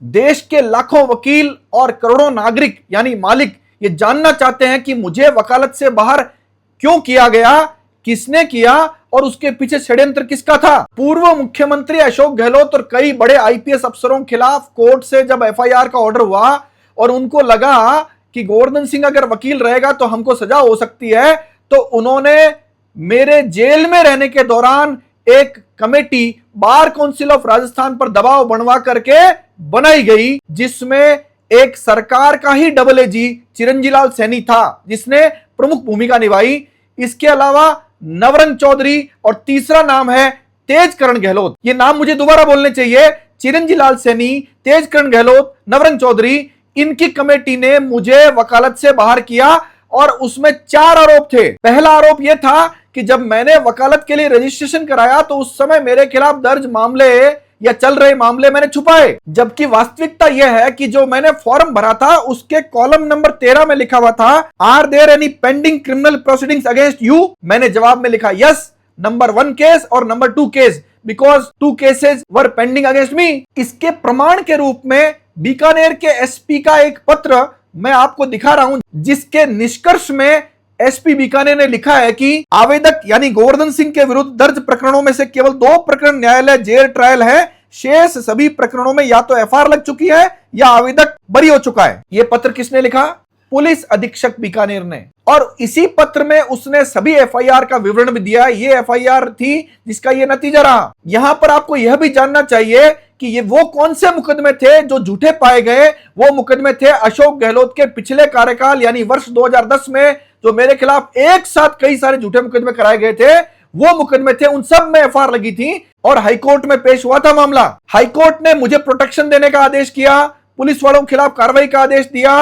देश के लाखों वकील और करोड़ों नागरिक यानी मालिक ये जानना चाहते हैं कि मुझे वकालत से बाहर क्यों किया गया, किसने किया और उसके पीछे षड्यंत्र किसका था। पूर्व मुख्यमंत्री अशोक गहलोत और कई बड़े आईपीएस अफसरों के खिलाफ कोर्ट से जब एफआईआर का ऑर्डर हुआ और उनको लगा कि गोवर्धन सिंह अगर वकील रहेगा तो हमको सजा हो सकती है, तो उन्होंने मेरे जेल में रहने के दौरान एक committee bar council of Rajasthan पर दबाव बनवा करके बनाई गई, जिसमें एक सरकार का ही डबल एजी चिरंजी लाल सैनी था जिसने प्रमुख भूमिका निभाई। इसके अलावा नवरंग चौधरी और तीसरा नाम है तेजकरण गहलोत। ये नाम मुझे दोबारा बोलने चाहिए, चिरंजी लाल सैनी, तेजकरण गहलोत, नवरंग चौधरी, इनकी कमेटी ने मुझे वकालत से बाहर किया और उसमें 4 आरोप थे। पहला आरोप यह था कि जब मैंने वकालत के लिए रजिस्ट्रेशन कराया तो उस समय मेरे खिलाफ दर्ज मामले या चल रहे मामले मैंने छुपाए, जबकि वास्तविकता यह है कि जो मैंने फॉर्म भरा था उसके कॉलम नंबर 13 में लिखा हुआ था, are there any pending criminal proceedings against you. मैंने जवाब में लिखा यस, नंबर 1 केस और number 2 case, because 2 cases were pending against me. इसके प्रमाण के रूप में बीकानेर के एसपी का एक पत्र मैं आपको दिखा रहा हूं, जिसके निष्कर्ष में एसपी बीकानेर ने लिखा है कि आवेदक यानी गोवर्धन सिंह के विरुद्ध दर्ज प्रकरणों में से केवल 2 प्रकरण न्यायालय जेल ट्रायल है, शेष सभी प्रकरणों में या तो एफआईआर लग चुकी है या आवेदक बरी हो चुका है। यह पत्र किसने लिखा? पुलिस अधीक्षक बीकानेर ने। और इसी पत्र में उसने सभी एफआईआर का विवरण भी दिया। ये एफआईआर थी जिसका ये नतीजा रहा। यहां पर आपको यह भी जानना चाहिए कि ये वो कौन से मुकदमे थे जो झूठे पाए गए। वो मुकदमे थे अशोक गहलोत के पिछले कार्यकाल यानी वर्ष 2010 में जो मेरे खिलाफ एक साथ कई सारे झूठे मुकदमे कराए गए थे, वो मुकदमे थे, उन सब में एफआईआर लगी थी और हाईकोर्ट में पेश हुआ था मामला। हाईकोर्ट ने मुझे प्रोटेक्शन देने का आदेश किया, पुलिस वालों के खिलाफ कार्रवाई का आदेश दिया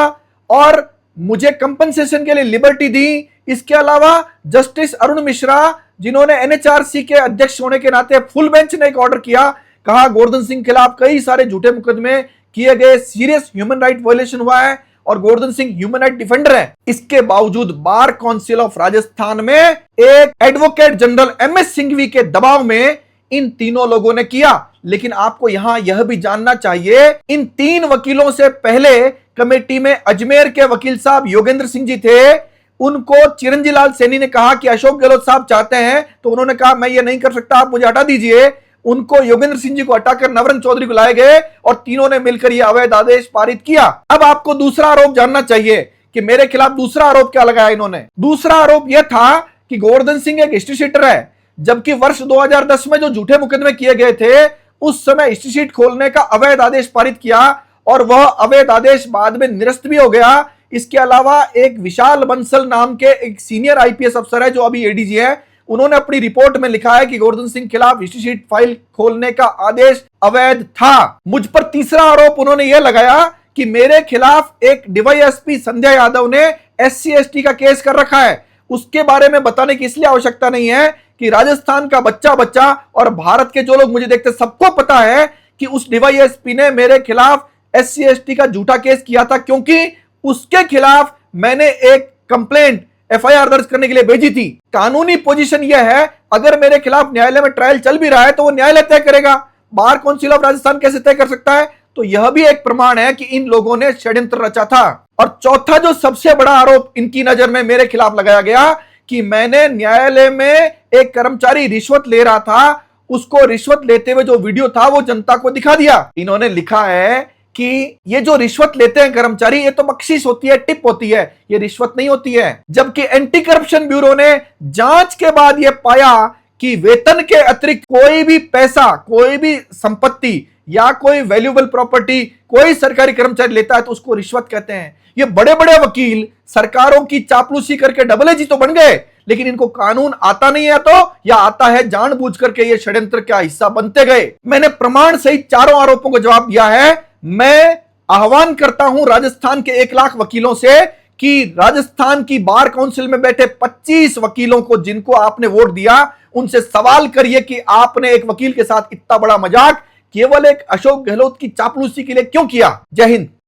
और मुझे कंपनसेशन के लिए लिबर्टी दी। इसके अलावा जस्टिस अरुण मिश्रा, जिन्होंने एनएचआरसी के अध्यक्ष होने के नाते फुल बेंच ने एक ऑर्डर किया, कहा गोवर्धन सिंह के खिलाफ कई सारे झूठे मुकदमे किए गए, सीरियस ह्यूमन राइट वायलेशन हुआ है और Govardhan Singh human right defender है। इसके बावजूद बार काउंसिल ऑफ राजस्थान में एक एडवोकेट जनरल एमएस सिंघवी के दबाव में इन तीनों लोगों ने किया। लेकिन आपको यहां यह भी जानना चाहिए, इन 3 वकीलों से पहले कमेटी में अजमेर के वकील साहब योगेंद्र सिंह जी थे। उनको चिरंजी लाल सैनी ने कहा कि अशोक गहलोत साहब चाहते हैं, तो उन्होंने कहा मैं ये नहीं कर सकता, आप मुझे हटा दीजिए। उनको योगेंद्र सिंह जी को हटाकर नवरंग चौधरी को लाए गए और तीनों ने मिलकर यह अवैध आदेश पारित किया। अब आपको दूसरा आरोप जानना चाहिए कि मेरे खिलाफ दूसरा आरोप क्या लगाया इन्होंने। दूसरा आरोप यह था कि गोवर्धन सिंह एक हिस्ट्री शीटर है, जबकि वर्ष 2010 में जो झूठे मुकदमे किए गए थे उस समय हिस्ट्री शीट खोलने का अवैध आदेश पारित किया और वह अवैध आदेश बाद में निरस्त भी हो गया। इसके अलावा एक विशाल बंसल नाम के एक सीनियर आईपीएस अफसर है जो अभी एडीजी है, उन्होंने अपनी रिपोर्ट में लिखा है कि गोवर्धन सिंह के खिलाफ हिस्ट्री शीट फाइल खोलने का आदेश अवैध था। मुझ पर तीसरा आरोप उन्होंने यह लगाया कि मेरे खिलाफ एक डीवाईएसपी संध्या यादव ने एससी एसटी का केस कर रखा है। उसके बारे में बताने की इसलिए आवश्यकता नहीं है कि राजस्थान का बच्चा बच्चा और भारत के जो लोग मुझे देखते सबको पता है कि उस डीवाईएसपी ने मेरे खिलाफ एससी एसटी का झूठा केस किया था, क्योंकि उसके खिलाफ मैंने एक कंप्लेंट एफआईआर दर्ज करने के लिए भेजी थी। कानूनी पोजीशन यह है, अगर मेरे खिलाफ न्यायालय में ट्रायल चल भी रहा है तो वो न्यायालय तय करेगा, बार काउंसिल ऑफ राजस्थान कैसे तय कर सकता है। तो यह भी एक प्रमाण है कि इन लोगों ने षड्यंत्र रचा था। और चौथा जो सबसे बड़ा आरोप इनकी नजर में मेरे खिलाफ लगाया गया कि मैंने न्यायालय में एक कर्मचारी रिश्वत ले रहा था, उसको रिश्वत लेते हुए जो वीडियो था वो जनता को दिखा दिया। इन्होंने लिखा है कि ये जो रिश्वत लेते हैं कर्मचारी, ये तो बख्शिश होती है, टिप होती है, ये रिश्वत नहीं होती है। जबकि एंटी करप्शन ब्यूरो ने जांच के बाद यह पाया कि वेतन के अतिरिक्त कोई भी पैसा, कोई भी संपत्ति या कोई वैल्यूएबल प्रॉपर्टी कोई सरकारी कर्मचारी लेता है तो उसको रिश्वत कहते हैं। ये बड़े बड़े वकील सरकारों की चापलूसी करके डबल एजी तो बन गए, लेकिन इनको कानून आता नहीं है तो या आता है जानबूझ करके ये षड्यंत्र का हिस्सा बनते गए। मैंने प्रमाण सहित चारों आरोपों को जवाब दिया है। मैं आह्वान करता हूं राजस्थान के 1 लाख वकीलों से कि राजस्थान की बार काउंसिल में बैठे 25 वकीलों को जिनको आपने वोट दिया, उनसे सवाल करिए कि आपने एक वकील के साथ इतना बड़ा मजाक केवल एक अशोक गहलोत की चापलूसी के लिए क्यों किया। जय हिंद।